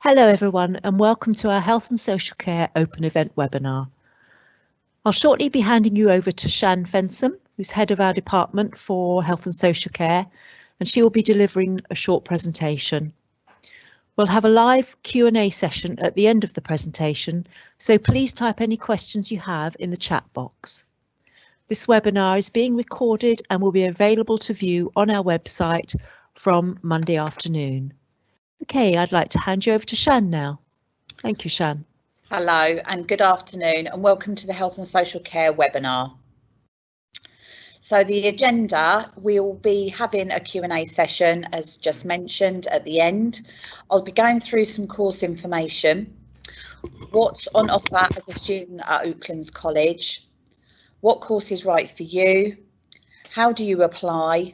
Hello everyone and welcome to our Health and Social Care Open Event webinar. I'll shortly be handing you over to Shan Fensom, who's head of our department for Health and Social Care, and she will be delivering a short presentation. We'll have a live Q&A session at the end of the presentation, so please type any questions you have in the chat box. This webinar is being recorded and will be available to view on our website from Monday afternoon. Okay, I'd like to hand you over to Shan now. Thank you, Shan. Hello and good afternoon and welcome to the Health and Social Care webinar. So the agenda, we'll be having a Q&A session as just mentioned at the end. I'll be going through some course information, what's on offer as a student at Oaklands College, what course is right for you, how do you apply,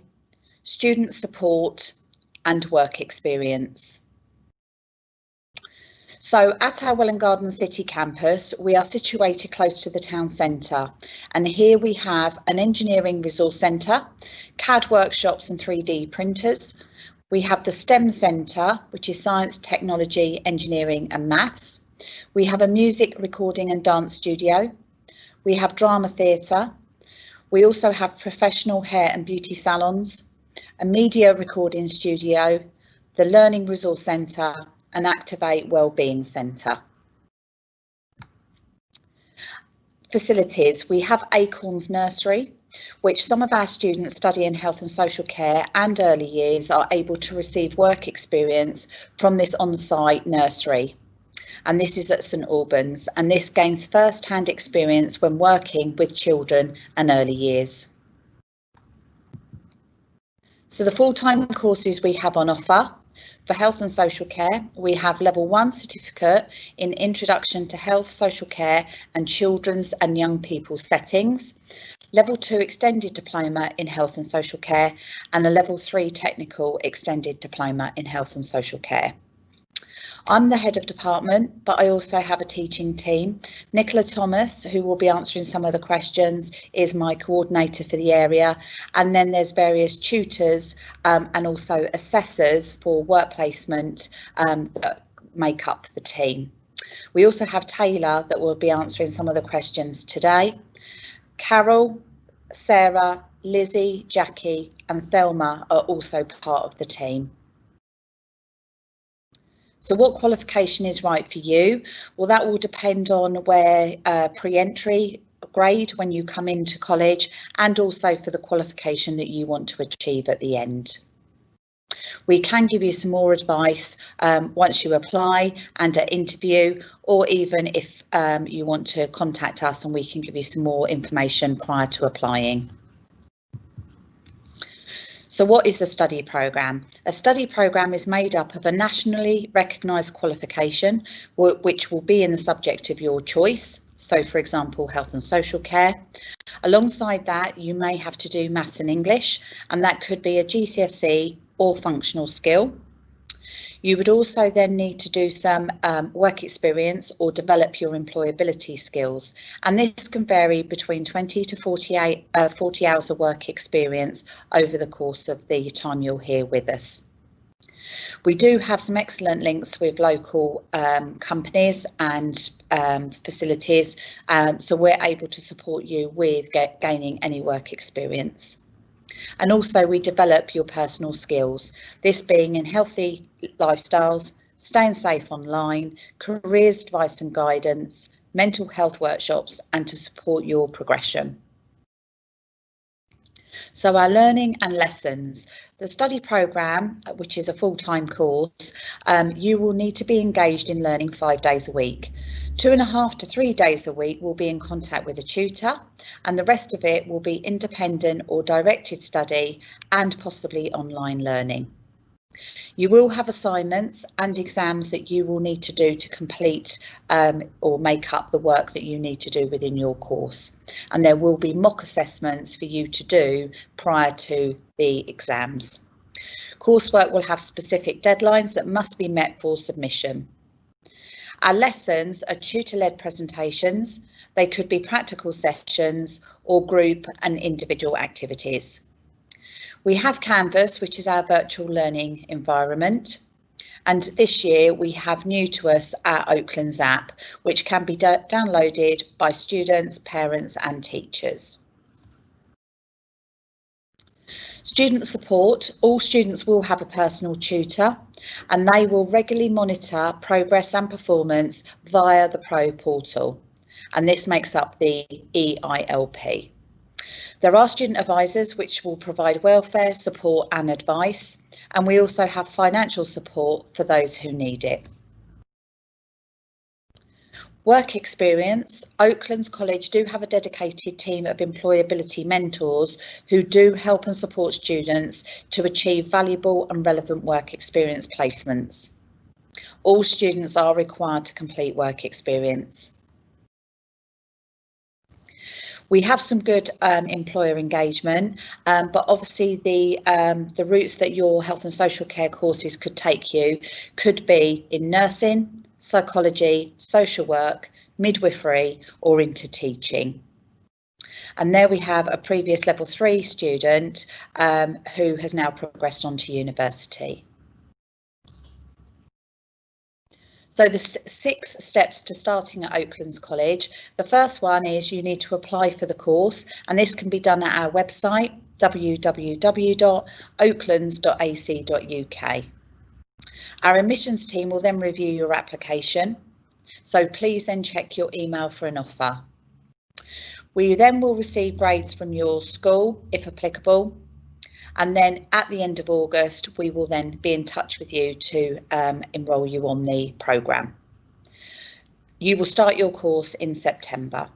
student support and work experience. So at our Welwyn Garden City campus, we are situated close to the town centre, and here we have an engineering resource centre, CAD workshops and 3D printers. We have the STEM centre, which is science, technology, engineering and maths. We have a music recording and dance studio. We have drama theatre. We also have professional hair and beauty salons, a media recording studio, the Learning Resource Centre and Activate Wellbeing Centre. Facilities, we have Acorns Nursery, which some of our students studying health and social care and early years are able to receive work experience from this on-site nursery. And this is at St Albans, and this gains first-hand experience when working with children and early years. So the full-time courses we have on offer. For health and social care, we have level 1 certificate in Introduction to Health, Social Care and Children's and Young People Settings, level 2 extended diploma in health and social care, and a level 3 technical extended diploma in health and social care. I'm the head of department, but I also have a teaching team. Nicola Thomas, who will be answering some of the questions, is my coordinator for the area. And then there's various tutors and also assessors for work placement that make up the team. We also have Taylor that will be answering some of the questions today. Carol, Sarah, Lizzie, Jackie and Thelma are also part of the team. So what qualification is right for you? Well, that will depend on where pre-entry grade when you come into college, and also for the qualification that you want to achieve at the end. We can give you some more advice once you apply and at interview, or even if you want to contact us and we can give you some more information prior to applying. So what is a study programme? A study programme is made up of a nationally recognised qualification, which will be in the subject of your choice. So for example, health and social care. Alongside that, you may have to do maths and English, and that could be a GCSE or functional skill. You would also then need to do some work experience or develop your employability skills, and this can vary between 20 to 40 hours of work experience over the course of the time you're here with us. We do have some excellent links with local companies and facilities, so we're able to support you with gaining any work experience. And also we develop your personal skills, this being in healthy lifestyles, staying safe online, careers advice and guidance, mental health workshops, and to support your progression. So our learning and lessons. The study programme, which is a full-time course, you will need to be engaged in learning 5 days a week. 2.5 to 3 days a week will be in contact with a tutor, and the rest of it will be independent or directed study and possibly online learning. You will have assignments and exams that you will need to do to complete or make up the work that you need to do within your course. And there will be mock assessments for you to do prior to the exams. Coursework will have specific deadlines that must be met for submission. Our lessons are tutor-led presentations. They could be practical sessions or group and individual activities. We have Canvas, which is our virtual learning environment, And this year we have new to us our Oaklands app, which can be downloaded by students, parents and teachers. Student support. All students will have a personal tutor and they will regularly monitor progress and performance via the Pro portal, and this makes up the EILP. There are student advisors which will provide welfare support and advice, and we also have financial support for those who need it. Work experience. Oaklands College do have a dedicated team of employability mentors who do help and support students to achieve valuable and relevant work experience placements. All students are required to complete work experience. We have some good employer engagement, but obviously the routes that your health and social care courses could take you could be in nursing, psychology, social work, midwifery or into teaching. And there we have a previous level 3 student who has now progressed on to university. So the 6 steps to starting at Oaklands College. The first one is you need to apply for the course, and this can be done at our website www.oaklands.ac.uk. Our admissions team will then review your application, so please then check your email for an offer. We then will receive grades from your school, if applicable, and then at the end of August we will then be in touch with you to enrol you on the programme. You will start your course in September.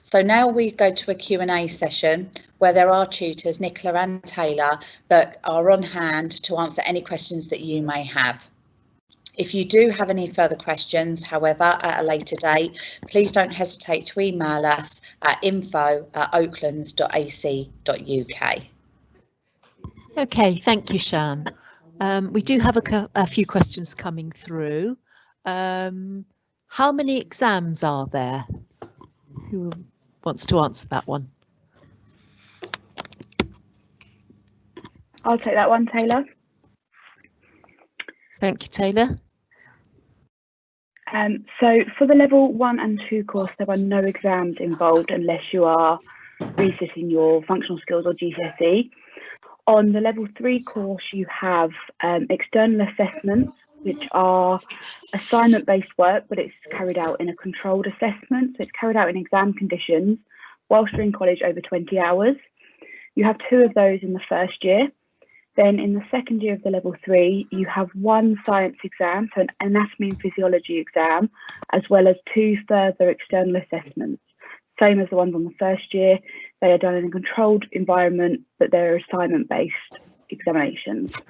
So now we go to a Q&A session where there are tutors, Nicola and Taylor, that are on hand to answer any questions that you may have. If you do have any further questions, however, at a later date, please don't hesitate to email us at info@oaklands.ac.uk. Okay, thank you, Shan. We do have a few questions coming through. How many exams are there? Who wants to answer that one? I'll take that one, Taylor. Thank you, Taylor. So for the level 1 and 2 course, there are no exams involved unless you are resitting your functional skills or GCSE. On the level 3 course, you have external assessments, which are assignment-based work, but it's carried out in a controlled assessment. So it's carried out in exam conditions whilst you're in college over 20 hours. You have 2 of those in the first year. Then in the second year of the level 3, you have 1 science exam, so an anatomy and physiology exam, as well as 2 further external assessments. Same as the ones on the first year. They are done in a controlled environment, but they're assignment-based examinations.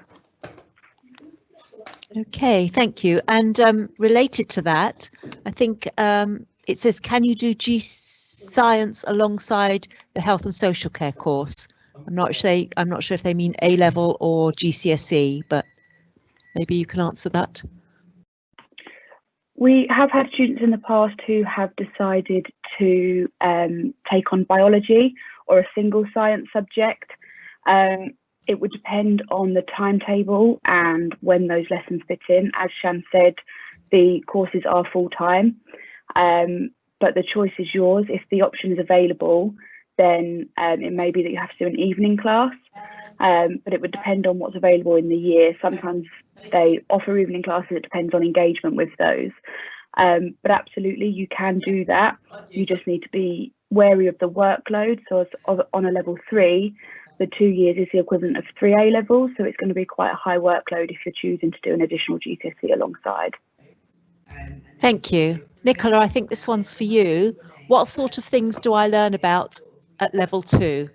Okay, thank you. And related to that, I think it says, can you do G-Science alongside the health and social care course? I'm not sure if they mean A-level or GCSE, but maybe you can answer that. We have had students in the past who have decided to take on biology or a single science subject. It would depend on the timetable and when those lessons fit in. As Shan said, the courses are full-time, but the choice is yours. If the option is available, then it may be that you have to do an evening class, but it would depend on what's available in the year. Sometimes they offer evening classes, it depends on engagement with those. But absolutely, you can do that. You just need to be wary of the workload. So on a level 3, the 2 years is the equivalent of 3 A levels. So it's going to be quite a high workload if you're choosing to do an additional GCSE alongside. Thank you. Nicola, I think this one's for you. What sort of things do I learn about at level 2?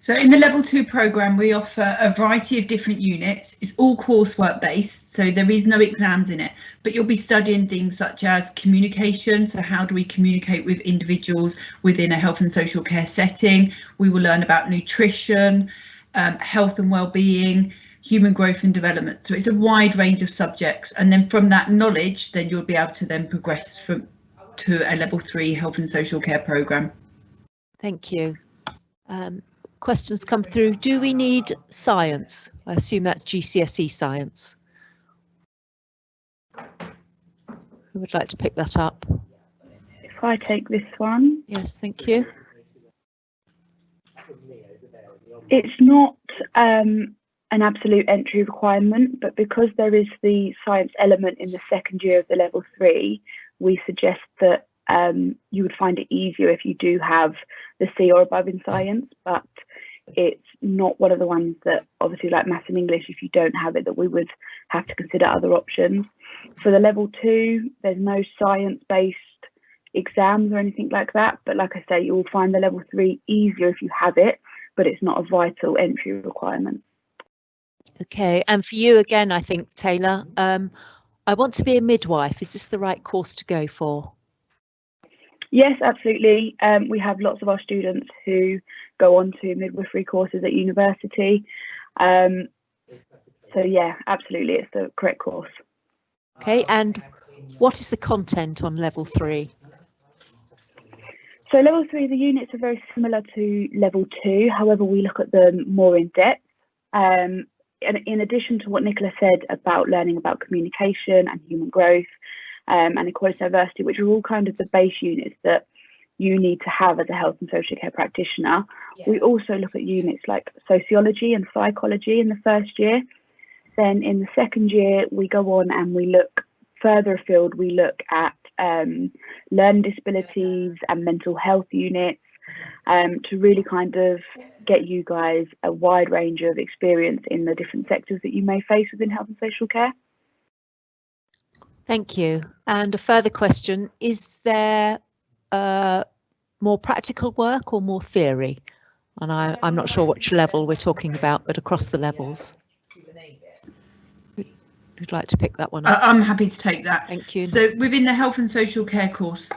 So in the level 2 programme, we offer a variety of different units. It's all coursework based, so there is no exams in it, but you'll be studying things such as communication. So how do we communicate with individuals within a health and social care setting? We will learn about nutrition, health and well-being, human growth and development. So it's a wide range of subjects. And then from that knowledge, then you'll be able to then progress to a level 3 health and social care programme. Thank you. questions come through. Do we need science? I assume that's GCSE science. Who would like to pick that up? If I take this one. Yes, thank you. It's not an absolute entry requirement, but because there is the science element in the second year of the level 3, we suggest that you would find it easier if you do have the C or above in science, but it's not one of the ones that, obviously, like maths and English, if you don't have it, that we would have to consider other options. For the level 2, there's no science-based exams or anything like that, but like I say, you will find the level 3 easier if you have it, but it's not a vital entry requirement. Okay, and for you again, I think, Taylor, I want to be a midwife. Is this the right course to go for? Yes, absolutely. We have lots of our students who go on to midwifery courses at university. So yeah, absolutely, it's the correct course. Okay, and what is the content on level 3? So level 3, the units are very similar to level 2. However, we look at them more in depth. And in addition to what Nicola said about learning about communication and human growth and equality diversity, which are all kind of the base units that you need to have as a health and social care practitioner, we also look at units like sociology and psychology in the first year. Then in the second year, we go on and we look further afield. We look at learning disabilities and mental health units to really kind of get you guys a wide range of experience in the different sectors that you may face within health and social care. Thank you. And a further question, is there more practical work or more theory? And I'm not sure which level we're talking about, but across the levels. Who'd like to pick that one up? I'm happy to take that. Thank you. So within the health and social care course,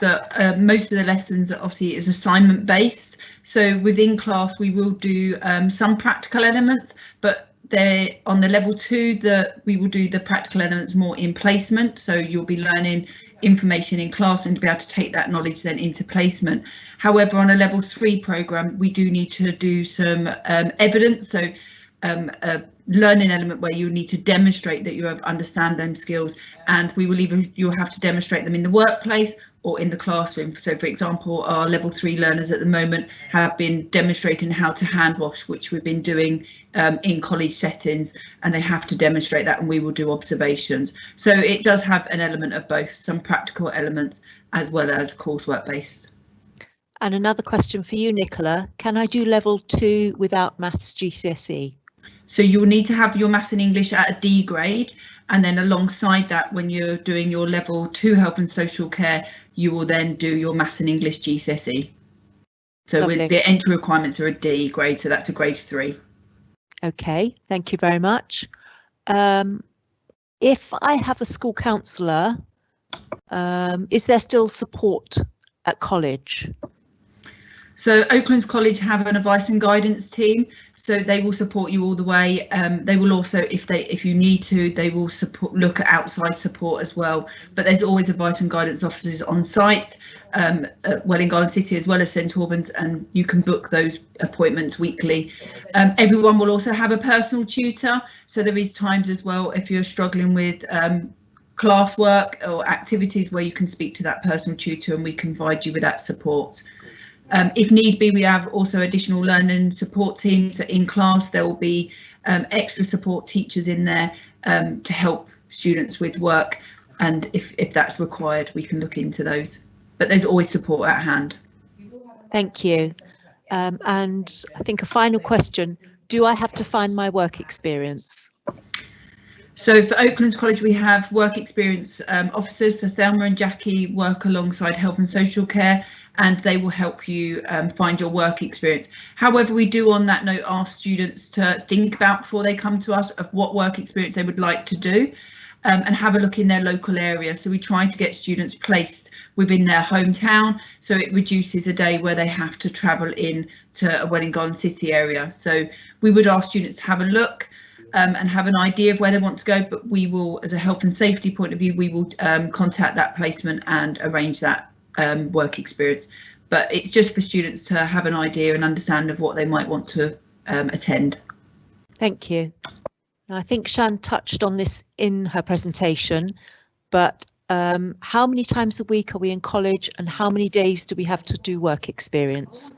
most of the lessons obviously is assignment based. So within class, we will do some practical elements, but they're on the level 2 that we will do the practical elements more in placement. So you'll be learning information in class and to be able to take that knowledge then into placement. However, on a level 3 programme, we do need to do some evidence. So a learning element where you need to demonstrate that you understand them skills, and we will you'll have to demonstrate them in the workplace or in the classroom. So for example, our level 3 learners at the moment have been demonstrating how to hand wash, which we've been doing in college settings, and they have to demonstrate that, and we will do observations. So it does have an element of both, some practical elements as well as coursework based. And another question for you, Nicola, can I do level 2 without maths GCSE? So you'll need to have your maths and English at a D grade, and then alongside that, when you're doing your level 2 health and social care, you will then do your maths and English GCSE. So with the entry requirements are a D grade, so that's a grade 3. Okay, thank you very much. If I have a school counsellor, is there still support at college? So Oaklands College have an advice and guidance team, so they will support you all the way. They will also, if you need to, they will look at outside support as well. But there's always advice and guidance officers on site at Welwyn Garden City as well as St Albans, and you can book those appointments weekly. Everyone will also have a personal tutor, so there is times as well if you're struggling with classwork or activities where you can speak to that personal tutor and we can provide you with that support. If need be, we have also additional learning support teams in class. There will be extra support teachers in there to help students with work, and if that's required, we can look into those. But there's always support at hand. Thank you. And I think a final question, do I have to find my work experience? So for Oaklands College, we have work experience officers, so Thelma and Jackie work alongside health and social care, and they will help you find your work experience. However, we do on that note ask students to think about before they come to us of what work experience they would like to do and have a look in their local area. So we try to get students placed within their hometown, so it reduces a day where they have to travel in to a Welwyn Garden City area. So we would ask students to have a look and have an idea of where they want to go, but we will, as a health and safety point of view, we will contact that placement and arrange that work experience. but it's just for students to have an idea and understand of what they might want to attend. Thank you. I think Shan touched on this in her presentation, but how many times a week are we in college and how many days do we have to do work experience?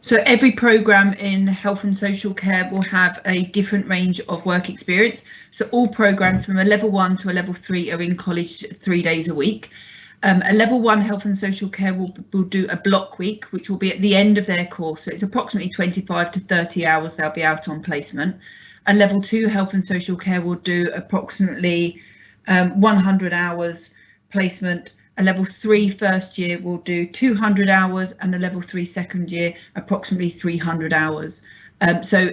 So every programme in health and social care will have a different range of work experience. So all programmes from a level 1 to a level 3 are in college 3 days a week. A level 1 health and social care will do a block week, which will be at the end of their course. So it's approximately 25 to 30 hours they'll be out on placement. A level 2 health and social care will do approximately 100 hours placement. A level 3 first year will do 200 hours and a level 3 second year approximately 300 hours. So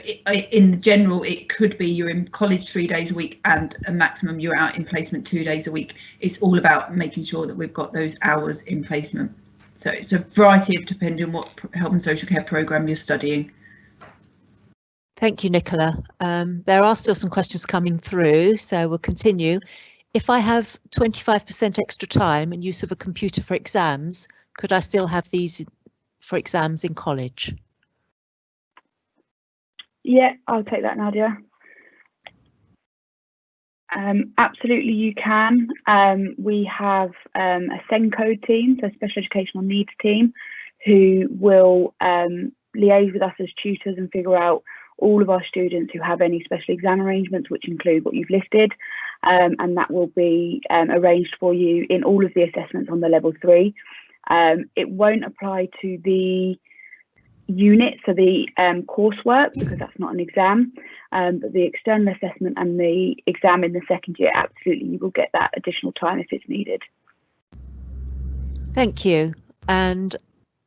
in general, it could be you're in college 3 days a week and a maximum you're out in placement 2 days a week. It's all about making sure that we've got those hours in placement. So it's a variety of depending on what health and social care programme you're studying. Thank you, Nicola. There are still some questions coming through, so we'll continue. If I have 25% extra time and use of a computer for exams, could I still have these for exams in college? Yeah, I'll take that, Nadia. Absolutely, you can. We have a SENCO team, so Special Educational Needs team, who will liaise with us as tutors and figure out all of our students who have any special exam arrangements, which include what you've listed, and that will be arranged for you in all of the assessments on the level 3. It won't apply to the unit, so the coursework, because that's not an exam, but the external assessment and the exam in the second year, absolutely, you will get that additional time if it's needed. Thank you. And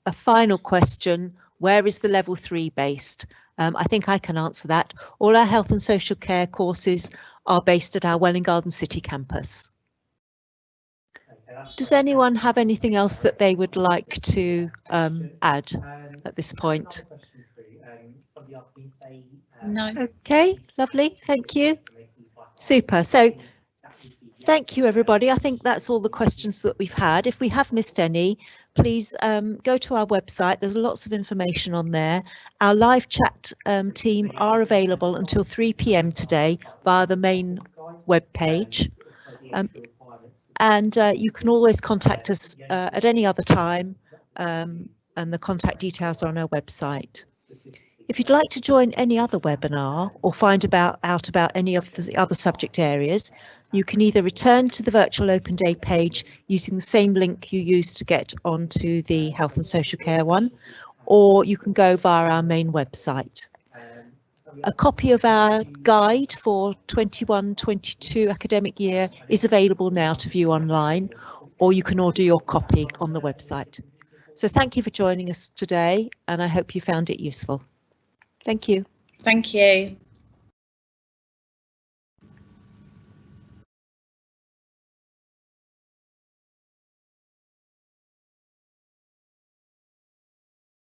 a final question, where is the level 3 based? I think I can answer that. All our health and social care courses are based at our Welwyn Garden City campus. Does anyone have anything else that they would like to add at this point? No. Okay, lovely, thank you. Super. So thank you, everybody. I think that's all the questions that we've had. If we have missed any, please go to our website. There's lots of information on there. Our live chat team are available until 3 p.m. today via the main web page. And you can always contact us at any other time, and the contact details are on our website. If you'd like to join any other webinar or find out about any of the other subject areas, you can either return to the virtual open day page using the same link you used to get onto the health and social care one, or you can go via our main website. A copy of our guide for 21-22 academic year is available now to view online, or you can order your copy on the website. So thank you for joining us today, and I hope you found it useful. Thank you. Thank you.